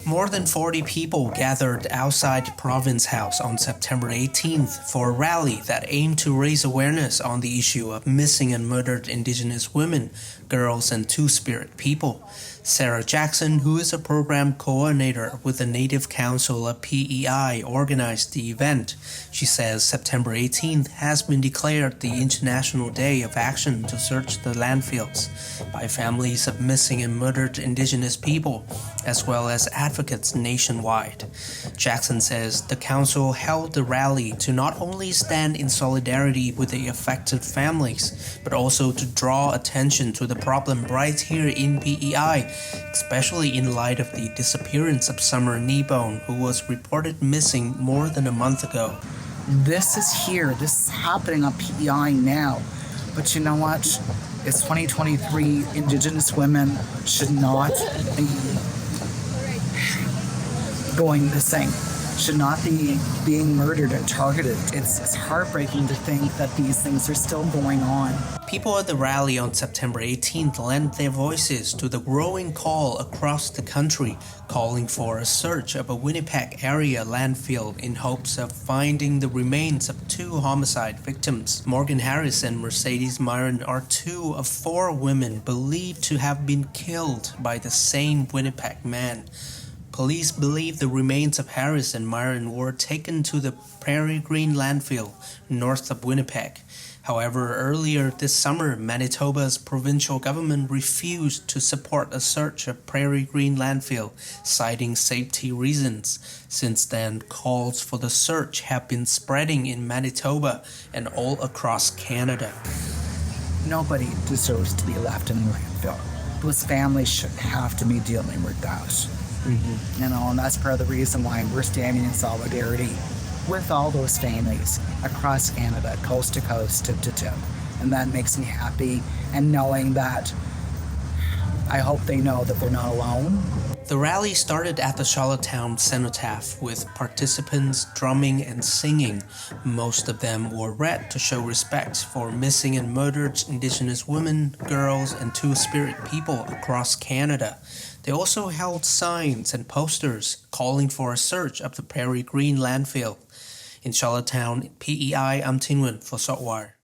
More than 40 people gathered outside Province House on September 18th for a rally that aimed to raise awareness on the issue of missing and murdered Indigenous women, girls, and Two-Spirit people. Sarah Jackson, who is a program coordinator with the Native Council of PEI, organized the event. She says September 18th has been declared the International Day of Action to search the landfills by families of missing and murdered Indigenous people, as well as advocates nationwide. Jackson says the council held the rally to not only stand in solidarity with the affected families, but also to draw attention to the problem right here in PEI, especially in light of the disappearance of Summer Kneebone, who was reported missing more than a month ago. This is here. This is happening on PEI now. But you know what? It's 2023. Indigenous women should not be going missing, should not be being murdered and targeted. It's heartbreaking to think that these things are still going on. People at the rally on September 18th lent their voices to the growing call across the country, calling for a search of a Winnipeg area landfill in hopes of finding the remains of two homicide victims. Morgan Harris and Mercedes Myron are two of four women believed to have been killed by the same Winnipeg man. Police believe the remains of Harris and Myron were taken to the Prairie Green landfill north of Winnipeg. However, earlier this summer, Manitoba's provincial government refused to support a search of Prairie Green landfill, citing safety reasons. Since then, calls for the search have been spreading in Manitoba and all across Canada. Nobody deserves to be left in the landfill. Those families shouldn't have to be dealing with that. And that's part of the reason why we're standing in solidarity with all those families across Canada, coast to coast, tip to tip. And that makes me happy. And knowing that, I hope they know that they're not alone. The rally started at the Charlottetown cenotaph with participants drumming and singing. Most of them wore red to show respect for missing and murdered Indigenous women, girls, and Two-Spirit people across Canada. They also held signs and posters calling for a search of the Prairie Green landfill. In Charlottetown, PEI, I'm Nguyen for SaltWire.